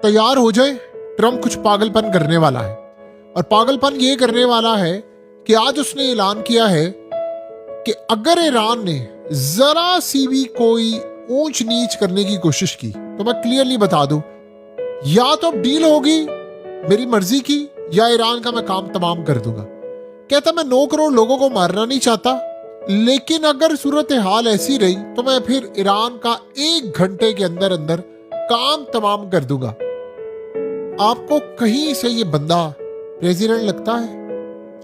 तैयार हो जाए, ट्रम्प कुछ पागलपन करने वाला है। और पागलपन ये करने वाला है कि आज उसने ऐलान किया है कि अगर ईरान ने जरा सी भी कोई ऊंच नीच करने की कोशिश की तो मैं क्लियरली बता दूं, या तो डील होगी मेरी मर्जी की या ईरान का मैं काम तमाम कर दूंगा। कहता मैं 9 करोड़ लोगों को मारना नहीं चाहता, लेकिन अगर सूरत हाल ऐसी रही तो मैं फिर ईरान का 1 घंटे के अंदर अंदर काम तमाम कर दूंगा। आपको कहीं से ये बंदा प्रेसिडेंट लगता है?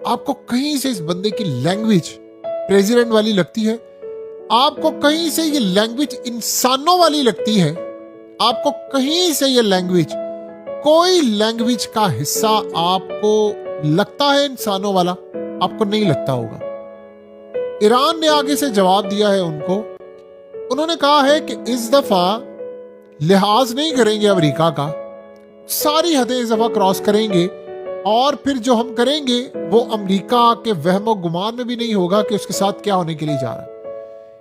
आपको कहीं से इस बंदे की लैंग्वेज प्रेसिडेंट वाली लगती है? आपको कहीं से ये लैंग्वेज इंसानों वाली लगती है? आपको कहीं से ये लैंग्वेज, कोई लैंग्वेज का हिस्सा आपको लगता है इंसानों वाला? आपको नहीं लगता होगा। ईरान ने आगे से जवाब दिया है उनको। उन्होंने कहा है कि इस दफा लिहाज नहीं करेंगे अमेरिका का, सारी हदें इस दफा क्रॉस करेंगे, और फिर जो हम करेंगे वो अमेरिका के वहमो गुमान में भी नहीं होगा कि उसके साथ क्या होने के लिए जा रहा है।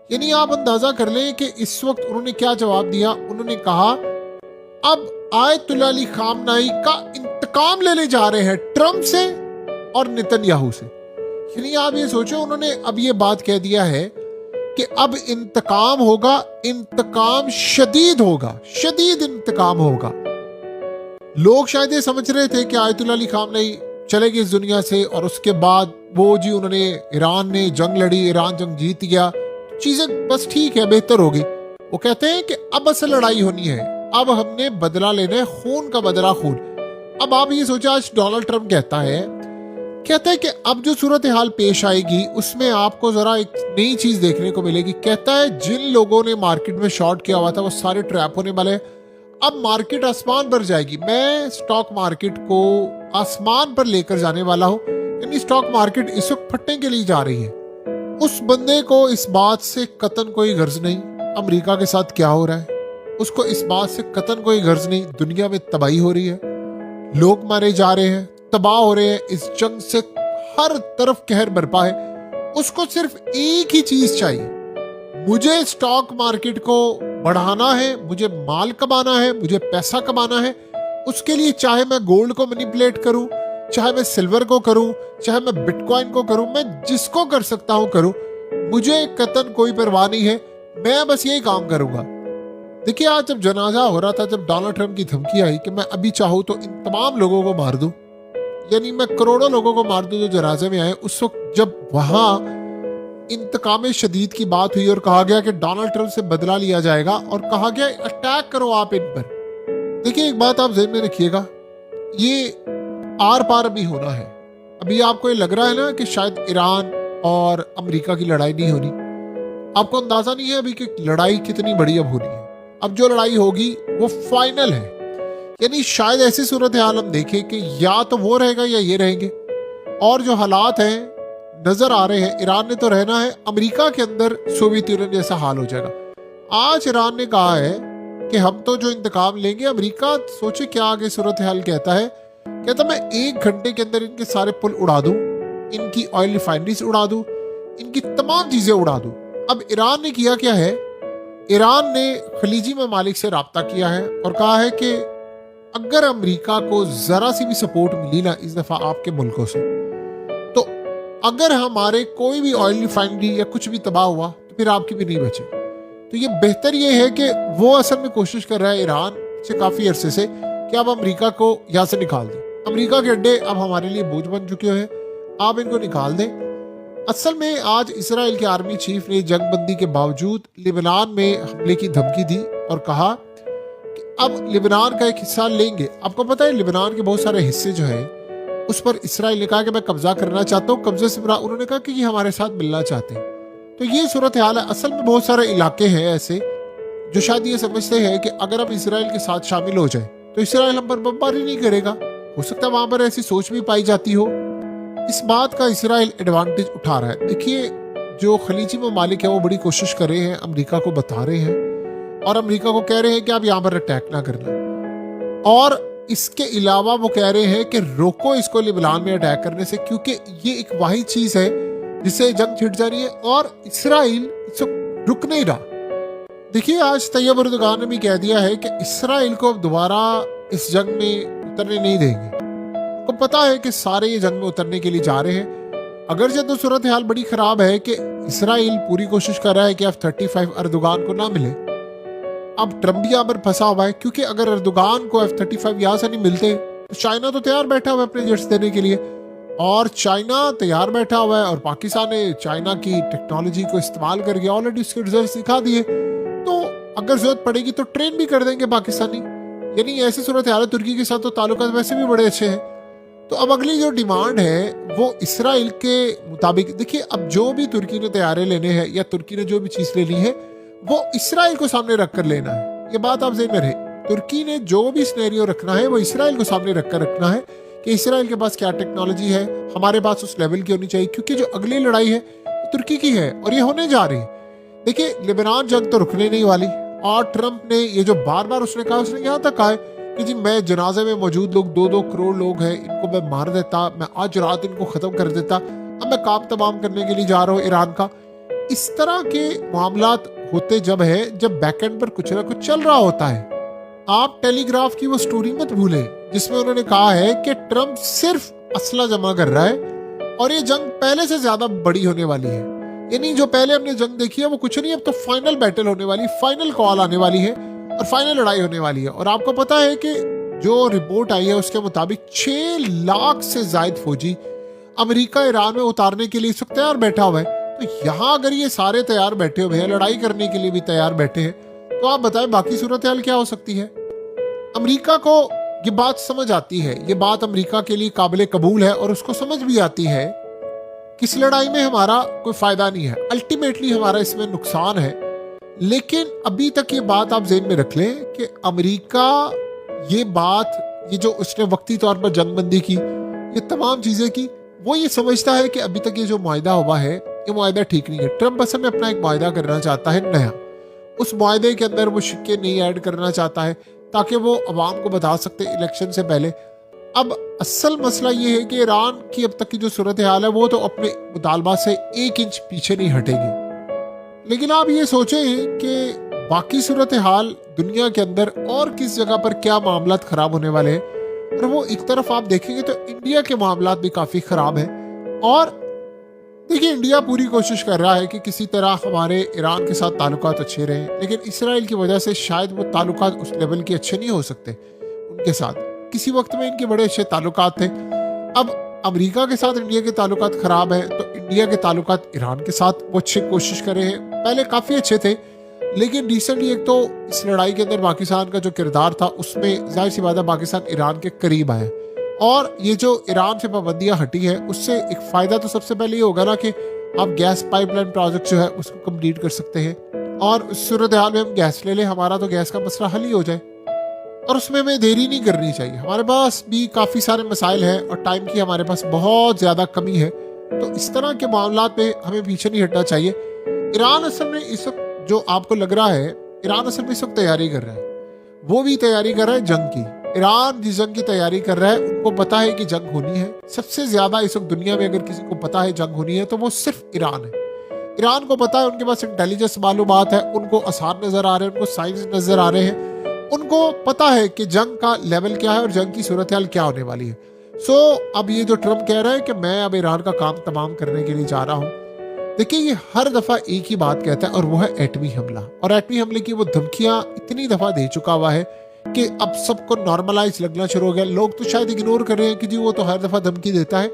यानी आप अंदाजा कर लें कि इस वक्त उन्होंने क्या जवाब दिया। उन्होंने कहा अब आयतुल्ला अली खामनाई का इंतकाम लेने जा रहे हैं ट्रम्प से और नेतन्याहू से। यानी आप ये सोचो, उन्होंने अब ये बात कह दिया है कि अब इंतकाम होगा, इंतकाम शदीद होगा, शदीद इंतकाम होगा। लोग शायद ये समझ रहे थे कि आयतुल्ला अली खामनेई चले गए इस दुनिया से और उसके बाद वो जी उन्होंने ईरान ने जंग लड़ी, ईरान जंग जीत गया, चीजें बस ठीक है, बेहतर होगी। वो कहते हैं कि अब असल लड़ाई होनी है, अब हमने बदला लेना है, खून का बदला खून। अब आप ये सोचा, आज डोनाल्ड ट्रम्प कहता है कि अब जो सूरत हाल पेश आएगी उसमें आपको जरा एक नई चीज देखने को मिलेगी। कहता है जिन लोगों ने मार्केट में शॉर्ट किया हुआ था वो सारे ट्रैप होने वाले हैं। अब मार्केट आसमान पर जाएगी। मैं स्टॉक मार्केट को आसमान पर लेकर जाने वाला हूं। यानी स्टॉक मार्केट इस वक्त फटने के लिए जा रही है। उस बंदे को इस बात से कतन कोई गर्ज नहीं अमेरिका के साथ क्या हो रहा है, उसको इस बात से कतन कोई गर्ज नहीं दुनिया में तबाही हो रही है, लोग मारे जा रहे हैं, तबाह हो रहे हैं, इस जंग से हर तरफ कहर बरपा है। उसको सिर्फ एक ही चीज चाहिए, मुझे स्टॉक मार्केट को बढ़ाना है, मुझे माल कमाना है, मुझे पैसा कमाना है। उसके लिए चाहे मैं गोल्ड को मैनिपुलेट करूं, चाहे मैं सिल्वर को करूं, चाहे मैं बिटकॉइन को करूं, मैं जिसको कर सकता हूं करूं, मुझे कतन कोई परवाह नहीं है, मैं बस यही काम करूंगा। देखिए आज जब जनाजा हो रहा था, जब डोनाल्ड ट्रम्प की धमकी आई कि मैं अभी चाहूं तो इन तमाम लोगों को मार दूं, यानी मैं करोड़ों लोगों को मार दूं जो जनाजे में आए, उस वक्त जब वहां इंतकाम शदीद की बात हुई और कहा गया कि डोनाल्ड ट्रम्प से बदला लिया जाएगा और कहा गया अटैक करो आप इन पर। देखिए एक बात आप ज़हन में रखिएगा, ये आर पार अभी होना है। अभी आपको ये लग रहा है ना कि शायद ईरान और अमेरिका की लड़ाई नहीं होनी, आपको अंदाजा नहीं है अभी कि लड़ाई कितनी बड़ी अब होनी है। अब जो लड़ाई होगी वो फाइनल है। यानी शायद ऐसी सूरत हाल हम देखें कि या तो वो रहेगा या ये रहेंगे। और जो हालात हैं नजर आ रहे हैं, ईरान ने तो रहना है, अमेरिका के अंदर सोवियत यूनियन जैसा हाल हो जाएगा। आज ईरान ने कहा है कि हम तो जो इंतकाम लेंगे। अमेरिका सोचे क्या आगे सूरत हाल कहता है, कहता मैं 1 घंटे के अंदर इनके सारे पुल उड़ा दूं, इनकी ऑयल रिफाइनरीज उड़ा दूं, इनकी तमाम चीजें उड़ा दूं। अब ईरान ने किया क्या है, ईरान ने खलीजी ममालिक से राब्ता किया है और कहा है कि अगर अमेरिका को जरा सी भी सपोर्ट मिली ना इस दफा आपके मुल्कों से, तो अगर हमारे कोई भी ऑयल रिफाइनरी या कुछ भी तबाह हुआ तो फिर आपकी भी नहीं बचे। तो ये बेहतर ये है कि वो असल में कोशिश कर रहा है ईरान से काफी अरसे से कि अब अमेरिका को यहाँ से निकाल दें। अमेरिका के अड्डे अब हमारे लिए बोझ बन चुके हैं, आप इनको निकाल दें। असल में आज इसराइल के आर्मी चीफ ने जंगबंदी के बावजूद लिबनान में हमले की धमकी दी और कहा कि अब लिबनान का एक हिस्सा लेंगे। आपको पता है लिबनान के बहुत सारे हिस्से जो है उस पर इसराइल ने कहा कि मैं कब्जा करना चाहता हूँ। कब्जे से उन्होंने कहा कि ये हमारे साथ मिलना चाहते हैं। तो ये सूरत हाल है। असल में बहुत सारे इलाके हैं ऐसे जो शायद ये समझते हैं कि अगर हम इसराइल के साथ शामिल हो जाए तो इसराइल हम पर बमबारी नहीं करेगा। हो सकता है वहां पर ऐसी सोच भी पाई जाती हो। इस बात का इसराइल एडवांटेज उठा रहा है। देखिए जो खलीजी ममालिक है वो बड़ी कोशिश कर रहे हैं, अमेरिका को बता रहे हैं और अमेरिका को कह रहे हैं कि आप यहाँ पर अटैक ना करना। और इसके अलावा वो कह रहे हैं कि रोको इसको लिबनान में अटैक करने से, क्योंकि ये एक वाहिद चीज है जिससे जंग छिड़ जा रही है और इसराइल इसको रुक नहीं रहा। देखिए आज तैयब एर्दोगान ने भी कह दिया है कि इसराइल को अब दोबारा इस जंग में उतरने नहीं देंगे। उनको पता है कि सारे ये जंग में उतरने के लिए जा रहे हैं। अगर जो तो सूरत हाल बड़ी खराब है कि इसराइल पूरी कोशिश कर रहा है कि F-35 अर्दोगान को ना मिले। अब ट्रम्प भी यहाँ पर फंसा हुआ है, क्योंकि अगर अर्दोगान को F-35 यहाँ से नहीं मिलते तो चाइना तो तैयार बैठा हुआ है अपने जेट्स देने के लिए, और चाइना तैयार बैठा हुआ है और पाकिस्तान ने चाइना की टेक्नोलॉजी को इस्तेमाल करके ऑलरेडी उसके रिजल्ट दिखा दिए। तो अगर जरूरत पड़ेगी तो ट्रेन भी कर देंगे पाकिस्तानी। यानी ऐसी सूरत हाल है, तुर्की के साथ तो ताल्लुकात वैसे भी बड़े अच्छे हैं। तो अब अगली जो डिमांड है वो इसराइल के मुताबिक, देखिए अब जो भी तुर्की ने तैयारे लेने हैं या तुर्की ने जो भी चीज लेनी है वो इसराइल को सामने रखकर लेना है। ये बात आप ज़हन में रहे, तुर्की ने जो भी सिनेरियो रखना है वो इसराइल को सामने रखकर रखना है कि इसराइल के पास क्या टेक्नोलॉजी है, हमारे पास उस लेवल की होनी चाहिए, क्योंकि जो अगली लड़ाई है तुर्की की है और ये होने जा रही है। देखिए लेबनान जंग तो रुकने नहीं वाली, और ट्रंप ने ये जो बार बार उसने कहा, उसने यहाँ तक कहा कि जी मैं जनाजे में मौजूद लोग 2-2 करोड़ लोग हैं, इनको मैं मार देता, मैं आज रात इनको खत्म कर देता, अब मैं काम तमाम करने के लिए जा रहा हूँ ईरान का। इस तरह के मामलात होते जब है जब बैकएंड पर कुछ ना कुछ चल रहा होता है। आप टेलीग्राफ की वो स्टोरी मत भूलें जिसमें उन्होंने कहा है कि ट्रंप सिर्फ असला जमा कर रहा है और ये जंग पहले से ज्यादा बड़ी होने वाली है। यानी जो पहले हमने जंग देखी है वो कुछ नहीं, अब तो फाइनल बैटल होने वाली, फाइनल कॉल आने वाली है और फाइनल लड़ाई होने वाली है। और आपको पता है कि जो रिपोर्ट आई है उसके मुताबिक 6 लाख से ज्यादा फौजी अमेरिका ईरान में उतारने के लिए इस वक्त तैयार बैठा हुआ है। तो यहाँ अगर ये सारे तैयार बैठे हुए हैं, लड़ाई करने के लिए भी तैयार बैठे हैं, तो आप बताएं बाकी सूरत हाल क्या हो सकती है। अमेरिका को ये बात समझ आती है, ये बात अमेरिका के लिए काबिल कबूल है और उसको समझ भी आती है कि इस लड़ाई में हमारा कोई फायदा नहीं है, अल्टीमेटली हमारा इसमें नुकसान है। लेकिन अभी तक ये बात आप ज़हन में रख लें कि अमेरिका ये बात, ये जो उसने वक्ती तौर पर जंगबंदी की, ये तमाम चीज़ें की, वो ये समझता है कि अभी तक ये जो मुआहदा हुआ है ये मुआहदा ठीक नहीं है। ट्रंप असल में अपना एक मुआहदा करना चाहता है नया, उस मुआहदे के अंदर वो शिक्के नहीं ऐड करना चाहता है ताकि वो अवाम को बता सकते इलेक्शन से पहले। अब असल मसला ये है कि ईरान की अब तक की जो सूरत हाल है वो तो अपने मुतालबा से 1 इंच पीछे नहीं हटेगी। लेकिन आप ये सोचें कि बाकी सूरत हाल दुनिया के अंदर और किस जगह पर क्या मामलात खराब होने वाले हैं, और वो एक तरफ आप देखेंगे तो इंडिया के मामलात भी काफ़ी ख़राब हैं। और देखिए इंडिया पूरी कोशिश कर रहा है कि किसी तरह हमारे ईरान के साथ ताल्लुकात अच्छे रहें, लेकिन इसराइल की वजह से शायद वो ताल्लुकात उस लेवल के अच्छे नहीं हो सकते उनके साथ। किसी वक्त में इनके बड़े अच्छे ताल्लुकात थे, अब अमेरिका के साथ इंडिया के ताल्लुकात ख़राब हैं, तो इंडिया के ताल्लुकात ईरान के साथ वो अच्छे कोशिश कर रहे हैं। पहले काफ़ी अच्छे थे, लेकिन रिसेंटली एक तो इस लड़ाई के अंदर पाकिस्तान का जो किरदार था उसमें जाहिर सी बात है पाकिस्तान ईरान के करीब आया, और ये जो ईरान से पाबंदियां हटी है उससे एक फ़ायदा तो सबसे पहले ये होगा ना कि आप गैस पाइपलाइन प्रोजेक्ट जो है उसको कंप्लीट कर सकते हैं, और उस सूरत हाल में हम गैस ले लें, हमारा तो गैस का मसला हल ही हो जाए, और उसमें हमें देरी नहीं करनी चाहिए। हमारे पास भी काफ़ी सारे मसाइल हैं और टाइम की हमारे पास बहुत ज़्यादा कमी है, तो इस तरह के मामलात में हमें पीछे नहीं हटना चाहिए। ईरान असल में इस वक्त जो आपको लग रहा है, ईरान असल में इस वक्त तैयारी कर रहा है, वो भी तैयारी कर रहा है जंग की। ईरान जिस जंग की तैयारी कर रहा है उनको पता है कि जंग होनी है। सबसे ज्यादा इस वक्त दुनिया में अगर किसी को पता है जंग होनी है तो वो सिर्फ ईरान है। ईरान को पता है, उनके पास इंटेलिजेंस मालूमात है, उनको आसार नजर आ रहे हैं, उनको साइंस नजर आ रहे हैं, उनको पता है कि जंग का लेवल क्या है और जंग की सूरत हाल क्या होने वाली है। सो अब ये जो ट्रंप कह रहा है कि मैं अब ईरान का काम तमाम करने के लिए जा रहा हूँ, देखिए ये हर दफा एक ही बात कहता है और वो है एटमी हमला। और एटमी हमले की वो धमकियां इतनी दफा दे चुका हुआ है कि अब सबको नॉर्मलाइज लगना शुरू हो गया। लोग तो शायद इग्नोर कर रहे हैं कि जी वो तो हर दफा धमकी देता है,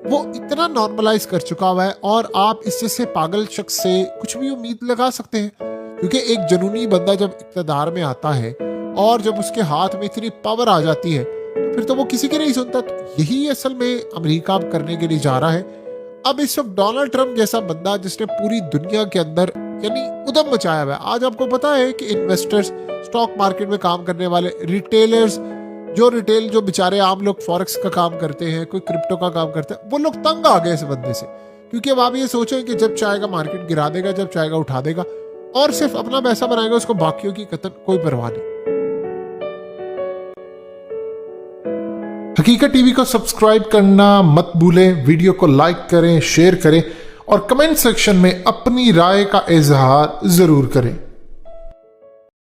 वो इतना नॉर्मलाइज कर चुका हुआ है। और आप इस जैसे पागल शख्स से कुछ भी उम्मीद लगा सकते हैं, क्योंकि एक जुनूनी बंदा जब इक़्तिदार में आता है और जब उसके हाथ में इतनी पावर आ जाती है तो फिर तो वो किसी की नहीं सुनता। तो यही असल में अमेरिका अब करने के लिए जा रहा है। अब इस वक्त डोनाल्ड ट्रंप जैसा बंदा जिसने पूरी दुनिया के अंदर यानी उद्यम मचाया हुआ है, आज आपको पता है कि इन्वेस्टर्स, स्टॉक मार्केट में काम करने वाले रिटेलर्स, जो बेचारे आम लोग फॉरेक्स का काम करते हैं, कोई क्रिप्टो का काम करते हैं, वो लोग तंग आ गए इस बंदे से। क्योंकि अब आप ये सोचें कि जब चाहेगा मार्केट गिरा देगा, जब चाहेगा उठा देगा और सिर्फ अपना पैसा बनाएगा, उसको बाकियों की कतन कोई परवाह नहीं। हकीकत टीवी को सब्सक्राइब करना मत भूलें, वीडियो को लाइक करें, शेयर करें और कमेंट सेक्शन में अपनी राय का इजहार जरूर करें।